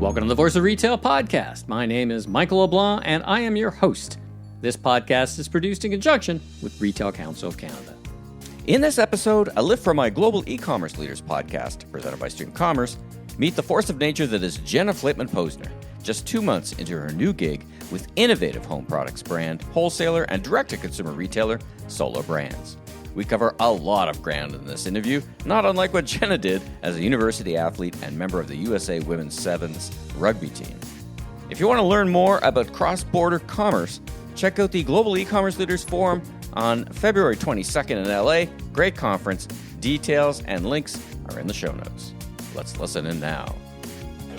Welcome to the Voice of Retail podcast. My name is Michael LeBlanc, and I am your host. This podcast is produced in conjunction with Retail Council of Canada. In this episode, a lift from my Global E-Commerce Leaders podcast, presented by Student Commerce, meet the force of nature that is Jenna Flatem-Posner, just 2 months into her new gig with innovative home products brand, wholesaler, and direct-to-consumer retailer, Solo Brands. We cover a lot of ground in this interview, not unlike what Jenna did as a university athlete and member of the USA Women's Sevens rugby team. If you want to learn more about cross-border commerce, check out the Global E-Commerce Leaders Forum on February 22nd in LA. Great conference. Details and links are in the show notes. Let's listen in now.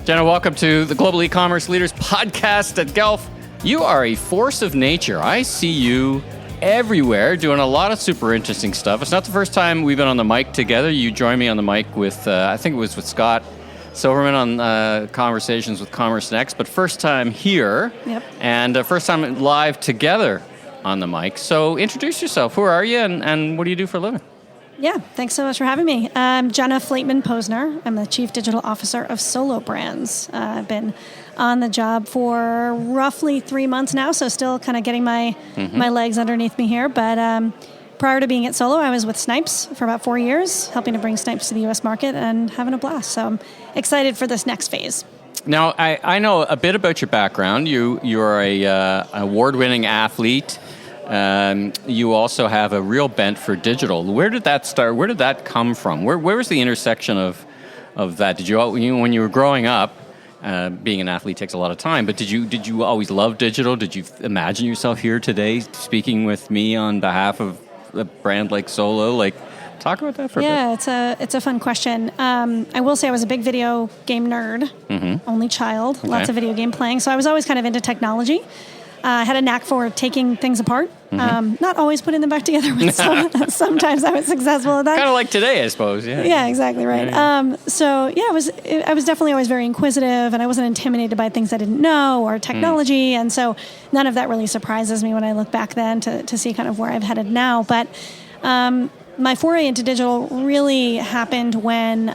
Jenna, welcome to the Global E-Commerce Leaders podcast at Guelph. You are a force of nature. I see you everywhere doing a lot of super interesting stuff. It's not the first time we've been on the mic together. You joined me on the mic with, I think it was with Scott Silverman on Conversations with Commerce Next, but first time here. Yep. And first time live together on the mic. So introduce yourself. Who are you and what do you do for a living? Yeah, thanks so much for having me. I'm Jenna Flatem-Posner. I'm the Chief Digital Officer of Solo Brands. I've been on the job for roughly 3 months now, so still kind of getting my legs underneath me here. But prior to being at Solo, I was with Snipes for about 4 years, helping to bring Snipes to the U.S. market and having a blast. So I'm excited for this next phase. Now, I know a bit about your background. You're a award-winning athlete. You also have a real bent for digital. Where did that start? Where did that come from? Where was the intersection of that? Did you when you were growing up? Being an athlete takes a lot of time, but did you always love digital? Did you imagine yourself here today speaking with me on behalf of a brand like Solo? Like, talk about that for a bit. Yeah, it's a fun question. I will say I was a big video game nerd, only child, Okay. Lots of video game playing. So I was always kind of into technology. I had a knack for taking things apart, not always putting them back together, but sometimes I was successful at that. Kind of like today, I suppose. Yeah. Yeah, exactly right. Yeah. I was definitely always very inquisitive, and I wasn't intimidated by things I didn't know or technology, and so none of that really surprises me when I look back then to see kind of where I've headed now. But my foray into digital really happened when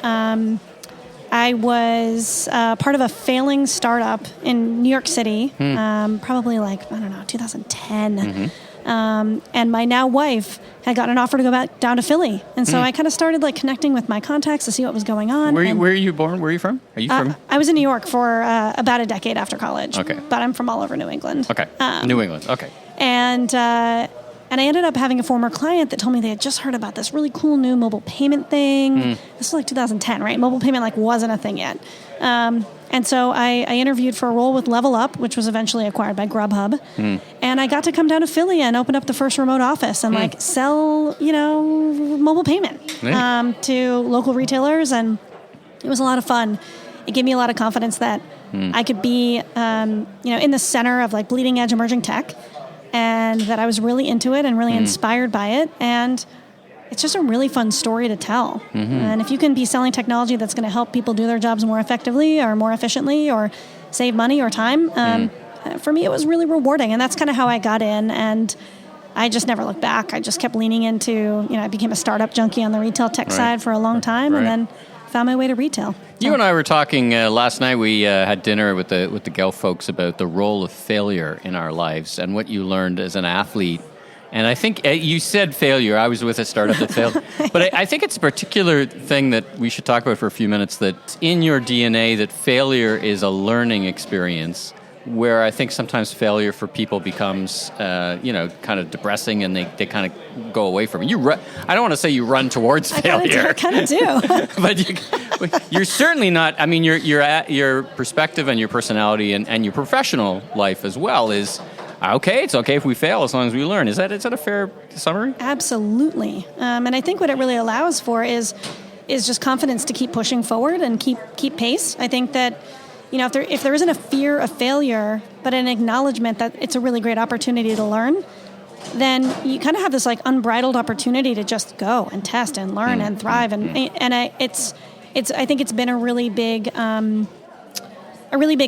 I was part of a failing startup in New York City, probably 2010. And my now wife had gotten an offer to go back down to Philly. And so I kind of started connecting with my contacts to see what was going on. Where are you born? Where are you from? Are you from? I was in New York for about a decade after college. Okay. But I'm from all over New England. Okay. New England. Okay. And I ended up having a former client that told me they had just heard about this really cool new mobile payment thing. This was 2010, right? Mobile payment wasn't a thing yet. And so I interviewed for a role with Level Up, which was eventually acquired by Grubhub. And I got to come down to Philly and open up the first remote office and sell, mobile payment to local retailers. And it was a lot of fun. It gave me a lot of confidence that I could be, in the center of bleeding edge emerging tech. And that I was really into it and really inspired by it. And it's just a really fun story to tell. And if you can be selling technology that's going to help people do their jobs more effectively or more efficiently or save money or time, for me it was really rewarding. And that's kind of how I got in. And I just never looked back. I just kept leaning into, I became a startup junkie on the retail tech side for a long time and then found my way to retail. You and I were talking last night. We had dinner with the Guelph folks about the role of failure in our lives and what you learned as an athlete. And I think you said failure. I was with a startup that failed. But I think it's a particular thing that we should talk about for a few minutes, that in your DNA that failure is a learning experience, where I think sometimes failure for people becomes, kind of depressing, and they kind of go away from it. I don't want to say you run towards failure. I kind of do. But you're certainly not. I mean, your perspective and your personality and your professional life as well is okay. It's okay if we fail as long as we learn. Is that a fair summary? Absolutely. And I think what it really allows for is just confidence to keep pushing forward and keep pace. I think that, if there isn't a fear of failure, but an acknowledgement that it's a really great opportunity to learn, then you kind of have this unbridled opportunity to just go and test and learn and thrive. And I think it's been a really big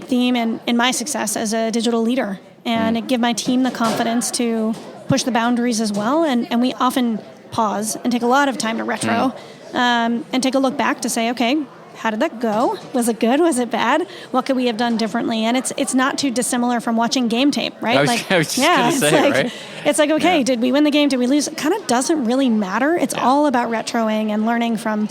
theme in my success as a digital leader, and it give my team the confidence to push the boundaries as well. And we often pause and take a lot of time to retro and take a look back to say, okay, how did that go? Was it good? Was it bad? What could we have done differently? And it's not too dissimilar from watching game tape, right? I was just going to say, right? It's like, okay, did we win the game? Did we lose? It kind of doesn't really matter. It's all about retroing and learning from,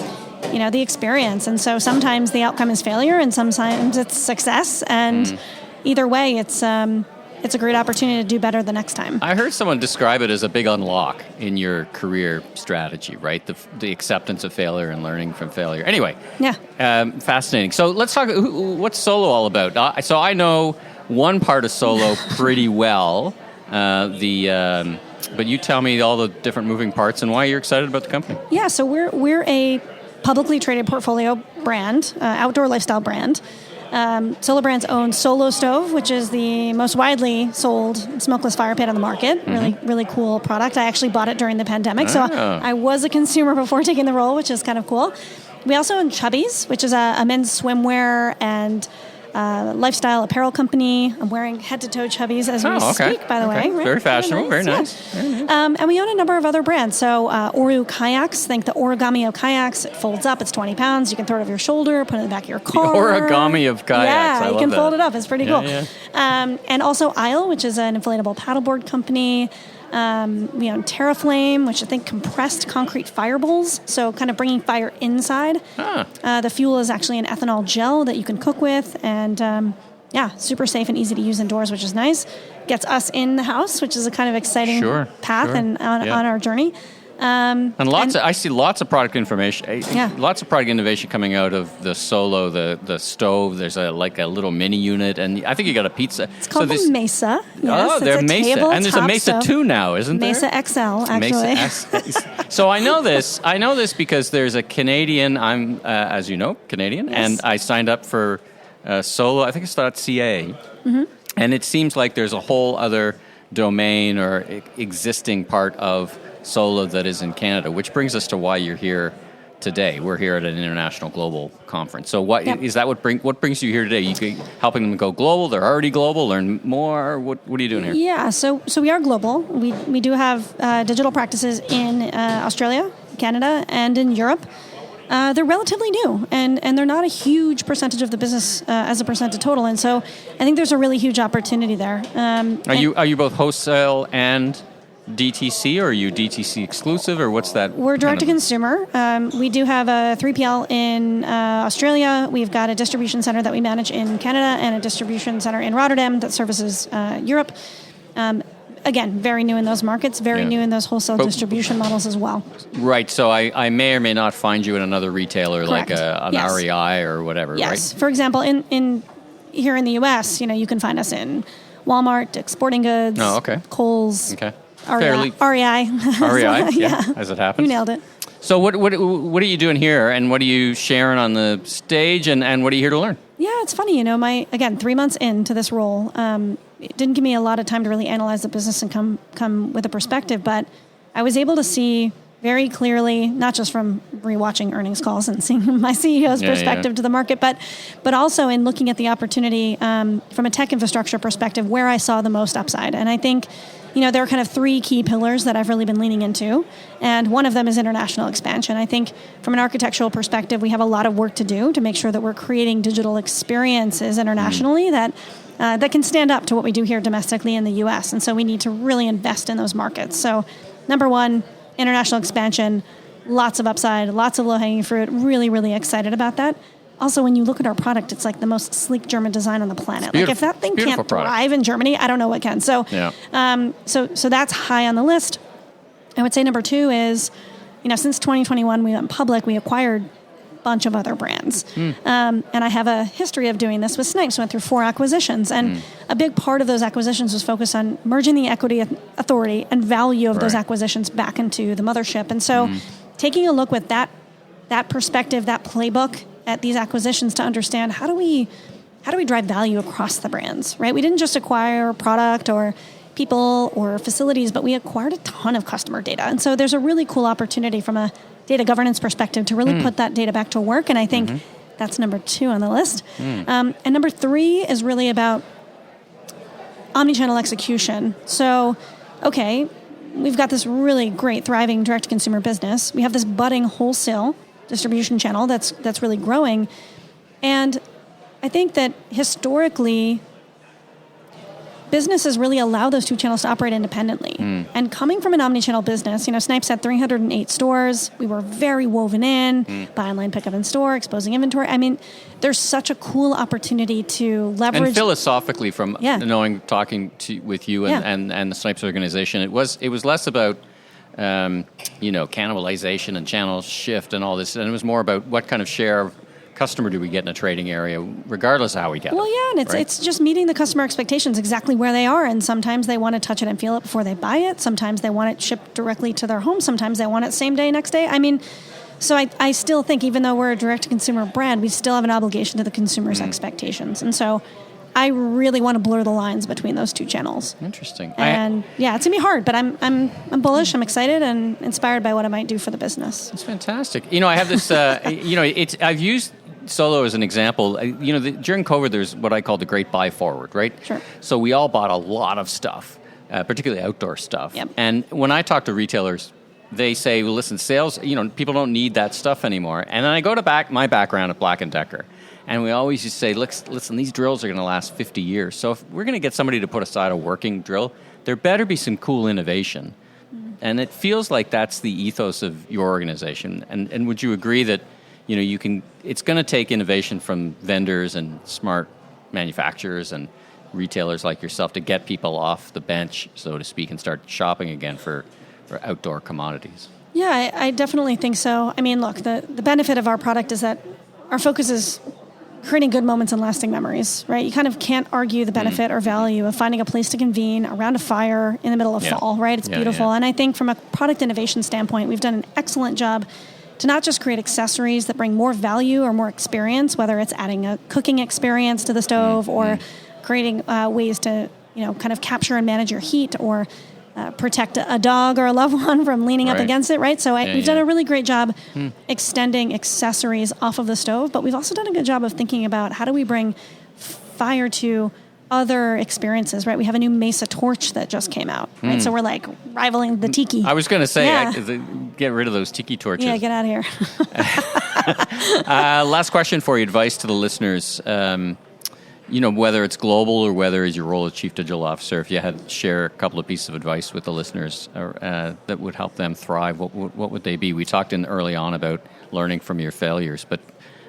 the experience. And so sometimes the outcome is failure and sometimes it's success. And either way, it's a great opportunity to do better the next time. I heard someone describe it as a big unlock in your career strategy, right? The acceptance of failure and learning from failure. Anyway, fascinating. So let's talk, what's Solo all about? So I know one part of Solo pretty well, but you tell me all the different moving parts and why you're excited about the company. Yeah, so we're a publicly traded portfolio brand, outdoor lifestyle brand. Solo Brands owns Solo Stove, which is the most widely sold smokeless fire pit on the market. Really, really cool product. I actually bought it during the pandemic, so I was a consumer before taking the role, which is kind of cool. We also own Chubbies, which is a men's swimwear and lifestyle apparel company. I'm wearing head-to-toe Chubbies as we speak, by the way. Right? Very fashionable, very nice. And we own a number of other brands. So Oru Kayaks, think the origami of kayaks. It folds up, it's 20 pounds. You can throw it over your shoulder, put it in the back of your car. The origami of kayaks, Yeah, you can fold it up. It's pretty cool. Yeah. And also Isle, which is an inflatable paddleboard company. We own TerraFlame, which I think compressed concrete fire bowls, so kind of bringing fire inside. The fuel is actually an ethanol gel that you can cook with, and super safe and easy to use indoors, which is nice. Gets us in the house, which is a kind of exciting path and on our journey. I see lots of product information, lots of product innovation coming out of the Solo, the stove. There's a little mini unit, and I think you got a pizza. It's called the Mesa. Yes, they're Mesa, and there's a Mesa 2 now, isn't there? Mesa XL, actually. Mesa So I know this because there's a Canadian. I'm, as you know, Canadian, and I signed up for Solo. I think it's .ca, and it seems like there's a whole other domain or existing part of Solo that is in Canada, which brings us to why you're here today. We're here at an international global conference. So is that what brings you here today? You helping them go global? They're already global. Learn more. What are you doing here? Yeah, so we are global. We do have digital practices in Australia, Canada, and in Europe. They're relatively new, and they're not a huge percentage of the business as a percent of total. And so I think there's a really huge opportunity there. Are you both wholesale and DTC, or are you DTC exclusive, or what's that? We're direct to consumer. We do have a 3PL in Australia. We've got a distribution center that we manage in Canada and a distribution center in Rotterdam that services Europe. Again, very new in those markets, very new in those wholesale distribution models as well. Right, so I may or may not find you in another retailer. Correct. Like an REI or whatever, yes. right? For example, in here in the U.S., you can find us in Walmart, Dick's Sporting Goods, Kohl's, REI. REI, as it happens. You nailed it. So what are you doing here, and what are you sharing on the stage, and what are you here to learn? Yeah, it's funny, 3 months into this role, it didn't give me a lot of time to really analyze the business and come with a perspective, but I was able to see very clearly, not just from rewatching earnings calls and seeing my CEO's perspective to the market, but also in looking at the opportunity from a tech infrastructure perspective where I saw the most upside. And I think there are kind of three key pillars that I've really been leaning into, and one of them is international expansion. I think from an architectural perspective, we have a lot of work to do to make sure that we're creating digital experiences internationally that can stand up to what we do here domestically in the U.S., and so we need to really invest in those markets. So number one, international expansion, lots of upside, lots of low-hanging fruit, really, really excited about that. Also, when you look at our product, it's like the most sleek German design on the planet. Like if that thing can't thrive in Germany, I don't know what can. So, so that's high on the list. I would say number two is, since 2021 we went public, we acquired a bunch of other brands, and I have a history of doing this with Snipes. Went through 4 acquisitions, and a big part of those acquisitions was focused on merging the equity authority and value of those acquisitions back into the mothership. And so, taking a look with that perspective, that playbook at these acquisitions to understand how do we drive value across the brands, right? We didn't just acquire a product or people or facilities, but we acquired a ton of customer data. And so there's a really cool opportunity from a data governance perspective to really put that data back to work. And I think that's number 2 on the list. And number 3 is really about omnichannel execution. So, we've got this really great, thriving direct-to-consumer business. We have this budding wholesale distribution channel that's really growing. And I think that historically, businesses really allow those two channels to operate independently. And coming from an omni-channel business, Snipes had 308 stores. We were very woven in, buy online, pick up in store, exposing inventory. I mean, there's such a cool opportunity to leverage. And philosophically, from talking with you and the Snipes organization, it was less about cannibalization and channel shift and all this, and it was more about what kind of share of customer do we get in a trading area, regardless of how we get it. Well, yeah, and it's just meeting the customer expectations exactly where they are, and sometimes they want to touch it and feel it before they buy it. Sometimes they want it shipped directly to their home. Sometimes they want it same day, next day. I mean, so I still think, even though we're a direct-to-consumer brand, we still have an obligation to the consumer's expectations. And so I really want to blur the lines between those two channels. Interesting. And it's going to be hard, but I'm bullish, I'm excited, and inspired by what it might do for the business. It's fantastic. I have this, I've used Solo as an example. During COVID, there's what I call the great buy forward, right? Sure. So we all bought a lot of stuff, particularly outdoor stuff. Yep. And when I talk to retailers, they say, well, listen, sales, people don't need that stuff anymore. And then I go to my background at Black & Decker, and we always just say, listen, these drills are going to last 50 years. So if we're going to get somebody to put aside a working drill, there better be some cool innovation. And it feels like that's the ethos of your organization. And would you agree that it's going to take innovation from vendors and smart manufacturers and retailers like yourself to get people off the bench, so to speak, and start shopping again for outdoor commodities? Yeah, I definitely think so. I mean, look, the benefit of our product is that our focus is creating good moments and lasting memories, right? You kind of can't argue the benefit or value of finding a place to convene around a fire in the middle of fall, right? It's beautiful. And I think from a product innovation standpoint, we've done an excellent job to not just create accessories that bring more value or more experience, whether it's adding a cooking experience to the stove or creating ways to, kind of capture and manage your heat or protect a dog or a loved one from leaning up against it, right? So we've done a really great job extending accessories off of the stove, but we've also done a good job of thinking about how do we bring fire to other experiences, right? We have a new Mesa torch that just came out, right? So we're like rivaling the tiki. I was going to say, get rid of those tiki torches. Yeah, get out of here. Last question for you, advice to the listeners. Whether it's global or whether it's your role as Chief Digital Officer, if you had to share a couple of pieces of advice with the listeners that would help them thrive, what would they be? We talked early on about learning from your failures, but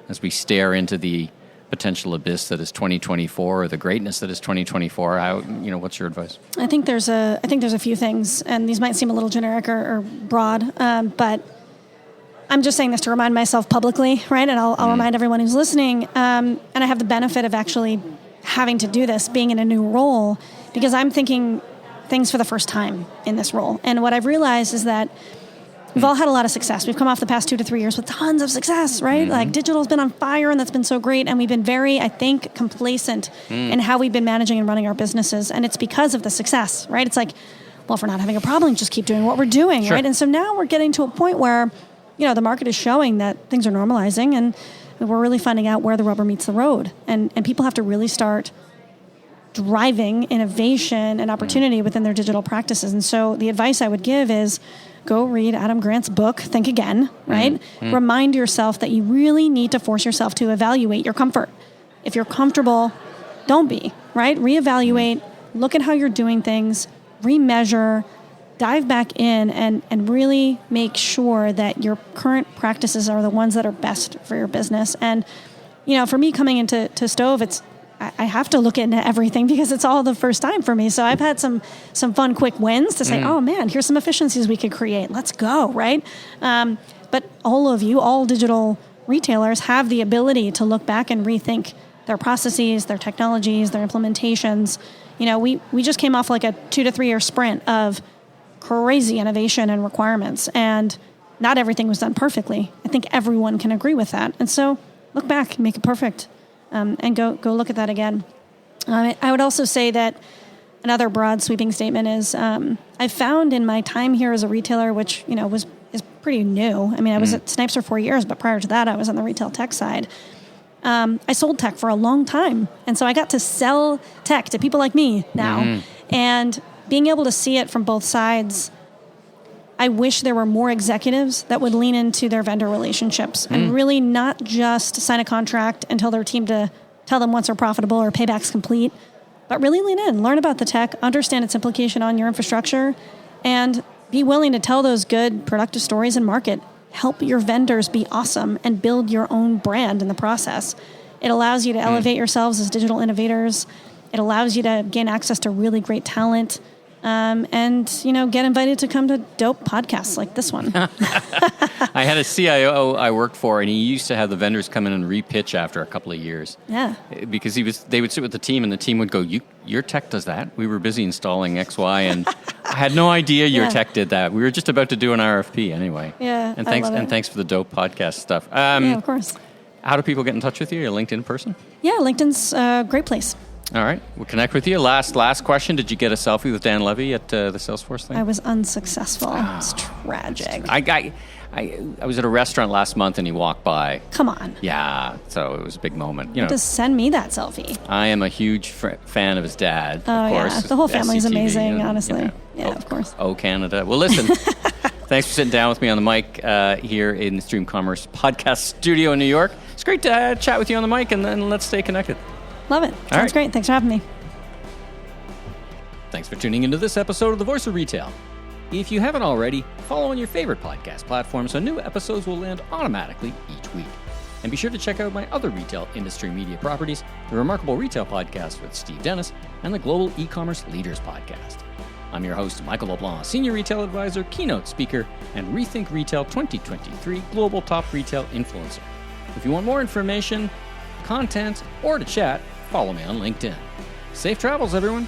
as we stare into the potential abyss that is 2024 or the greatness that is 2024, what's your advice? I think there's a few things, and these might seem a little generic or broad, but I'm just saying this to remind myself publicly, right? And I'll remind everyone who's listening. And I have the benefit of actually having to do this, being in a new role, because I'm thinking things for the first time in this role. And what I've realized is that we've all had a lot of success. We've come off the past 2 to 3 years with tons of success, right? Like digital's been on fire, and that's been so great. And we've been very, I think, complacent in how we've been managing and running our businesses. And it's because of the success, right? It's like, well, if we're not having a problem, just keep doing what we're doing, right? And so now we're getting to a point where, the market is showing that things are normalizing, and we're really finding out where the rubber meets the road. And people have to really start driving innovation and opportunity within their digital practices. And so the advice I would give is go read Adam Grant's book, Think Again, right? Remind yourself that you really need to force yourself to evaluate your comfort. If you're comfortable, don't be, right? Reevaluate, look at how you're doing things, remeasure, dive back in and really make sure that your current practices are the ones that are best for your business. And, for me coming into Stove, I have to look into everything because it's all the first time for me. So I've had some fun, quick wins to say, oh man, here's some efficiencies we could create. Let's go, right? But all digital retailers have the ability to look back and rethink their processes, their technologies, their implementations. We just came off like a 2 to 3 year sprint of crazy innovation and requirements, and not everything was done perfectly. I think everyone can agree with that. And so look back, make it perfect, and go look at that again. I would also say that another broad sweeping statement is I found in my time here as a retailer, which is pretty new. I mean, I was at Snipes for 4 years, but prior to that, I was on the retail tech side. I sold tech for a long time, and so I got to sell tech to people like me now, and being able to see it from both sides I wish there were more executives that would lean into their vendor relationships and really not just sign a contract and tell their team to tell them once they're profitable or payback's complete, but really lean in, learn about the tech, understand its implication on your infrastructure, and be willing to tell those good, productive stories and market. Help your vendors be awesome and build your own brand in the process. It allows you to elevate yourselves as digital innovators. It allows you to gain access to really great talent. And, get invited to come to dope podcasts like this one. I had a CIO I worked for, and he used to have the vendors come in and repitch after a couple of years. Yeah. Because they would sit with the team, and the team would go, your tech does that? We were busy installing X, Y, and I had no idea your tech did that. We were just about to do an RFP anyway. Yeah, and thanks for the dope podcast stuff. Yeah, of course. How do people get in touch with you? Are you a LinkedIn person? Yeah, LinkedIn's a great place. All right, we'll connect with you. Last question. Did you get a selfie with Dan Levy at the Salesforce thing? I was unsuccessful. It's tragic. I was at a restaurant last month and he walked by. Come on. Yeah, so it was a big moment. Just send me that selfie. I am a huge fan of his dad, oh, of course. Yeah. The whole family's SCTV, amazing, honestly. Of course. Oh, Canada. Well, listen, thanks for sitting down with me on the mic here in the Stream Commerce podcast studio in New York. It's great to chat with you on the mic, and then let's stay connected. Love it. Sounds great. Thanks for having me. Thanks for tuning into this episode of The Voice of Retail. If you haven't already, follow on your favorite podcast platform so new episodes will land automatically each week. And be sure to check out my other retail industry media properties, the Remarkable Retail Podcast with Steve Dennis and the Global E-Commerce Leaders Podcast. I'm your host, Michael LeBlanc, Senior Retail Advisor, Keynote Speaker, and Rethink Retail 2023 Global Top Retail Influencer. If you want more information, content, or to chat, follow me on LinkedIn. Safe travels, everyone.